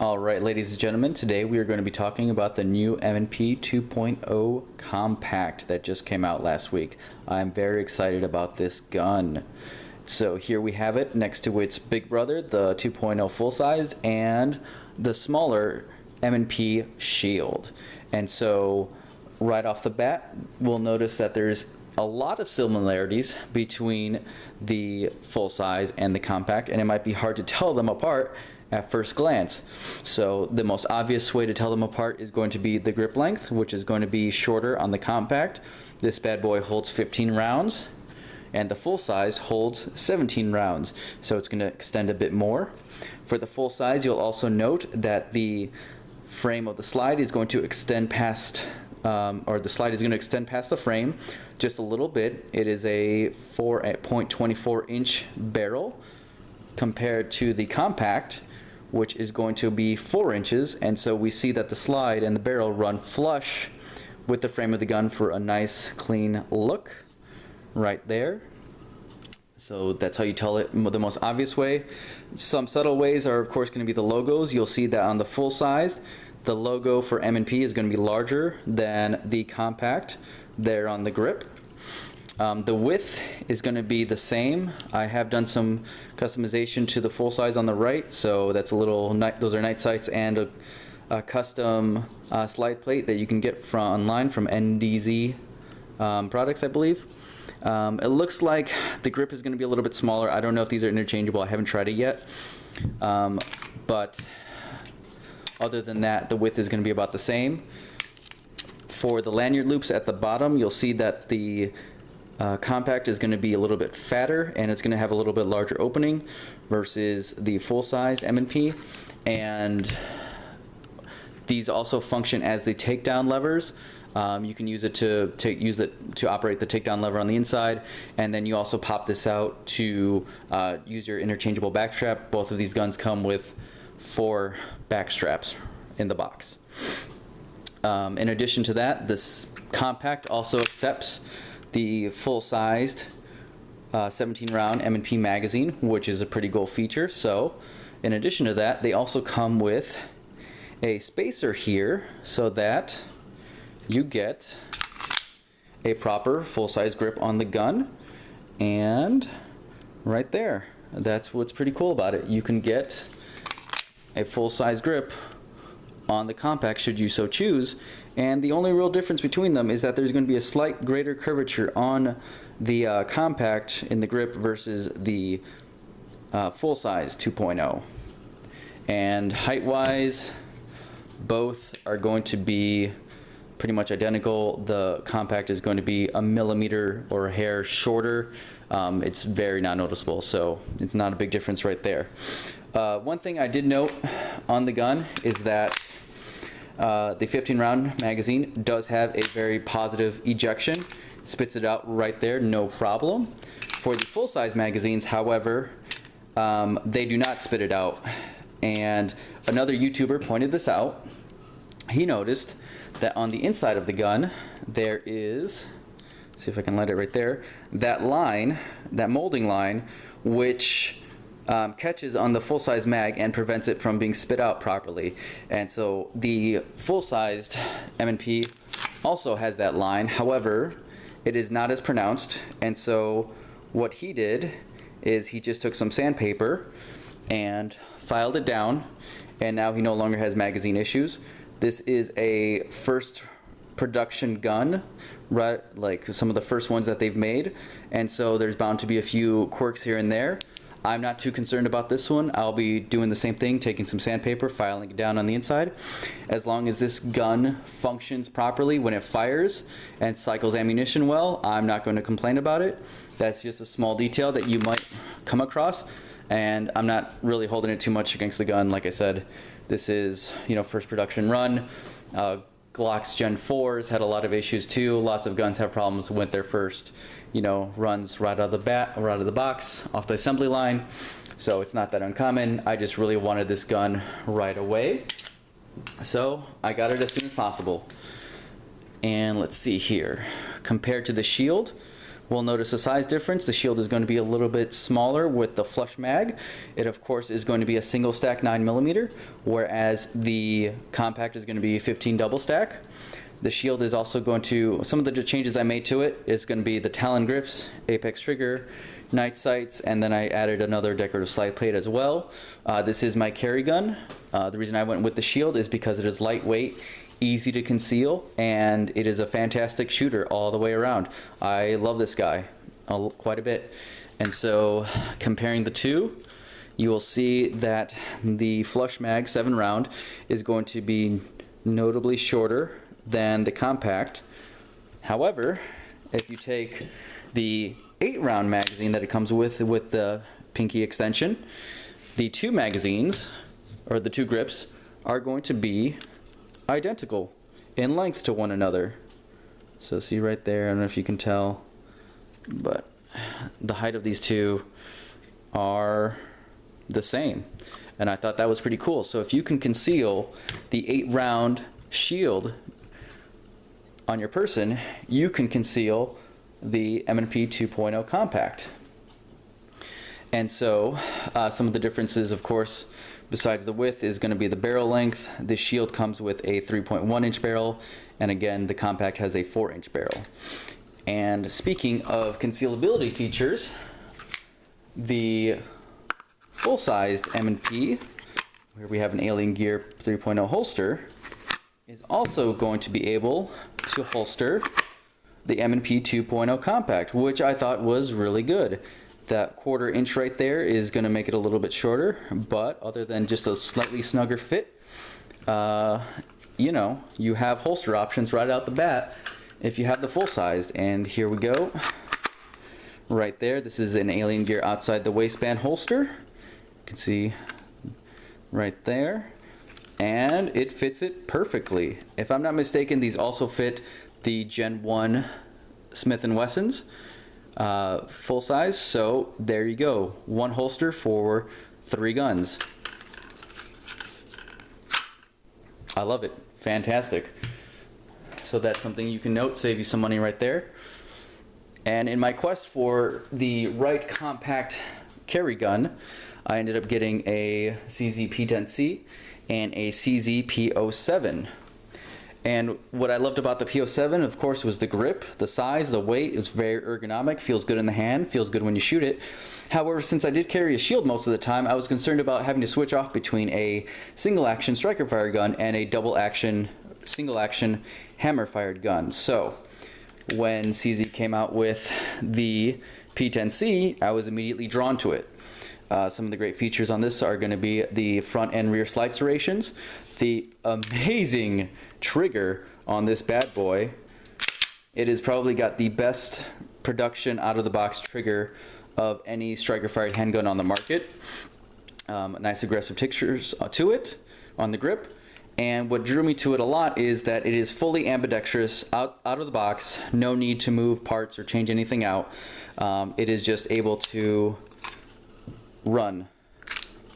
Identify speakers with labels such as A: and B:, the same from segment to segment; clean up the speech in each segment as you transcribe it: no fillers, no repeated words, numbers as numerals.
A: All right, ladies and gentlemen, today we are going to be talking about the new M&P 2.0 compact that just came out last week. I'm very excited about this gun. So here we have it next to its big brother, the 2.0 full size, and the smaller M&P Shield. And so right off the bat, we'll notice that there's a lot of similarities between the full size and the compact, and it might be hard to tell them apart at first glance. So the most obvious way to tell them apart is going to be the grip length, which is going to be shorter on the compact. This bad boy holds 15 rounds, and the full size holds 17 rounds. So it's going to extend a bit more. For the full size, you'll also note that the frame of the slide is going to extend past, the slide is going to extend past the frame just a little bit. It is a 4.24 inch barrel compared to the compact, which is going to be 4 inches, and so we see that the slide and the barrel run flush with the frame of the gun for a nice clean look right there. So that's how you tell it the most obvious way. Some subtle ways are of course going to be the logos. You'll see that on the full size, the logo for M&P is going to be larger than the compact there on the grip. The width is going to be the same. I have done some customization to the full size on the right, so that's a little, those are night sights and a custom slide plate that you can get from online from NDZ products, I believe. It looks like the grip is going to be a little bit smaller. I don't know if these are interchangeable. I haven't tried it yet. But other than that, the width is going to be about the same. For the lanyard loops at the bottom, you'll see that the compact is going to be a little bit fatter, and it's going to have a little bit larger opening versus the full-sized M&P. And these also function as the takedown levers. You can use it to operate the takedown lever on the inside, and then you also pop this out to use your interchangeable back strap. Both of these guns come with 4 back straps in the box. In addition to that, this compact also accepts the full-sized 17-round M&P magazine, which is a pretty cool feature. So in addition to that, they also come with a spacer here so that you get a proper full-size grip on the gun. And right there, that's what's pretty cool about it. You can get a full-size grip on the compact should you so choose, and the only real difference between them is that there's going to be a slight greater curvature on the compact in the grip versus the full-size 2.0. And height-wise, both are going to be pretty much identical. The compact is going to be a millimeter or a hair shorter. It's very not noticeable, so it's not a big difference right there. One thing I did note on the gun is that the 15-round magazine does have a very positive ejection. Spits it out right there, no problem. For the full-size magazines, however, they do not spit it out. And another YouTuber pointed this out. He noticed that on the inside of the gun, there is, see if I can light it right there, that line, that molding line, which catches on the full-size mag and prevents it from being spit out properly. And so the full-sized M&P also has that line. However, it is not as pronounced, and so what he did is he just took some sandpaper and filed it down, and now he no longer has magazine issues. This is a first production gun, right, like some of the first ones that they've made, and so there's bound to be a few quirks here and there. I'm not too concerned about this one. I'll be doing the same thing, taking some sandpaper, filing it down on the inside. As long as this gun functions properly when it fires and cycles ammunition well, I'm not going to complain about it. That's just a small detail that you might come across, and I'm not really holding it too much against the gun. Like I said, this is, first production run. Glock's Gen 4s had a lot of issues too. Lots of guns have problems with their first, runs right out of the box, off the assembly line. So it's not that uncommon. I just really wanted this gun right away, so I got it as soon as possible. And let's see here. Compared to the Shield, we'll notice a size difference. The shield is going to be a little bit smaller with the flush mag. It of course is going to be a single stack 9mm, whereas the compact is going to be 15 double stack. The shield is also going to, some of the changes I made to it is going to be the Talon grips, apex trigger, night sights, and then I added another decorative slide plate as well. This is my carry gun. The reason I went with the shield is because it is lightweight, easy to conceal, and it is a fantastic shooter all the way around. I love this guy quite a bit. And so comparing the two, you will see that the flush mag 7-round is going to be notably shorter than the compact. However, if you take the 8-round magazine that it comes with the pinky extension, the two magazines, or the two grips, are going to be identical in length to one another. So see right there, I don't know if you can tell, but the height of these two are the same. And I thought that was pretty cool. So if you can conceal the 8-round shield on your person, you can conceal the M&P 2.0 compact. And so some of the differences, of course, besides the width, is going to be the barrel length. The shield comes with a 3.1-inch barrel, and again, the compact has a 4-inch barrel. And speaking of concealability features, the full-sized M&P, where we have an Alien Gear 3.0 holster, is also going to be able to holster the M&P 2.0 compact, which I thought was really good. That 1/4 inch right there is going to make it a little bit shorter, but other than just a slightly snugger fit, you know, you have holster options right out the bat if you have the full sized. And here we go. Right there, this is an Alien Gear outside the waistband holster. You can see right there. And it fits it perfectly. If I'm not mistaken, these also fit the Gen 1 Smith & Wessons full size. So there you go, one holster for 3 guns. I love it, fantastic. So that's something you can note, save you some money right there. And in my quest for the right compact carry gun, I ended up getting a CZ P10C and a CZ P07. And what I loved about the P07, of course, was the grip, the size, the weight. It's very ergonomic, feels good in the hand, feels good when you shoot it. However, since I did carry a shield most of the time, I was concerned about having to switch off between a single action striker fire gun and a double action, single action hammer fired gun. So when CZ came out with the P10C, I was immediately drawn to it. Some of the great features on this are going to be the front and rear slide serrations, the amazing trigger on this bad boy. It has probably got the best production out of the box trigger of any striker fired handgun on the market. Nice aggressive textures to it on the grip. And what drew me to it a lot is that it is fully ambidextrous out of the box, no need to move parts or change anything out. It is just able to run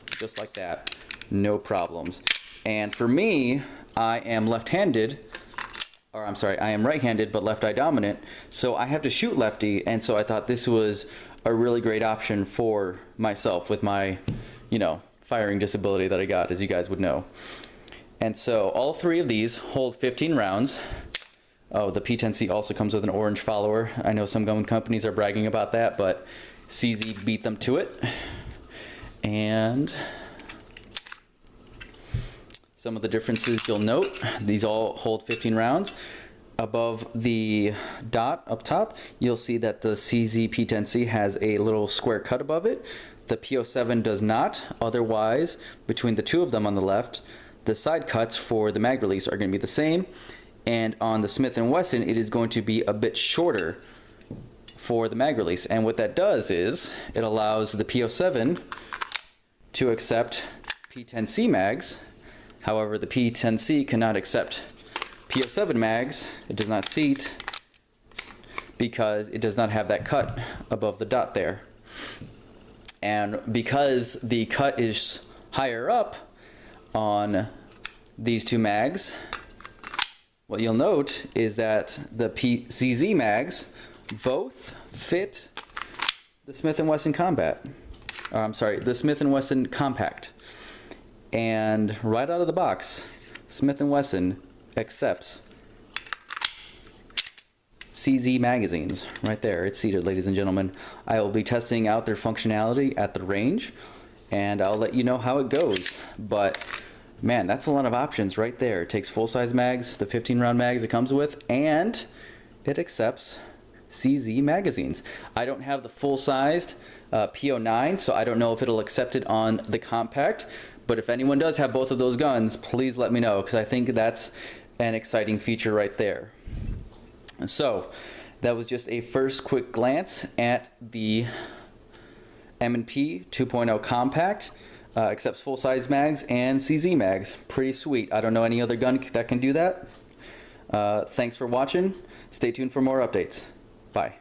A: just like that, no problems. And for me, I am left-handed, or I'm sorry, I am right-handed but left eye dominant, so I have to shoot lefty, and so I thought this was a really great option for myself with my, you know, firing disability that I got, as you guys would know. And so all 3 of these hold 15 rounds. Oh, the P10C also comes with an orange follower. I know some gun companies are bragging about that, but CZ beat them to it. And some of the differences you'll note, these all hold 15 rounds. Above the dot up top, you'll see that the CZ P10C has a little square cut above it. The P07 does not. Otherwise, between the 2 of them on the left, the side cuts for the mag release are going to be the same. And on the Smith & Wesson, it is going to be a bit shorter for the mag release. And what that does is it allows the P07 to accept P10C mags. However, the P10C cannot accept P07 mags. It does not seat because it does not have that cut above the dot there. And because the cut is higher up on these 2 mags, what you'll note is that the CZ mags both fit the Smith & Wesson Combat. The Smith & Wesson Compact. And right out of the box, Smith & Wesson accepts CZ magazines. Right there, it's seated, ladies and gentlemen. I will be testing out their functionality at the range, and I'll let you know how it goes. But man, that's a lot of options right there. It takes full-size mags, the 15-round mags it comes with, and it accepts CZ magazines. I don't have the full-sized P09, so I don't know if it'll accept it on the compact. But if anyone does have both of those guns, please let me know, because I think that's an exciting feature right there. So that was just a first quick glance at the M&P 2.0 compact. Accepts full-size mags and CZ mags. Pretty sweet. I don't know any other gun that can do that. Thanks for watching. Stay tuned for more updates. Bye.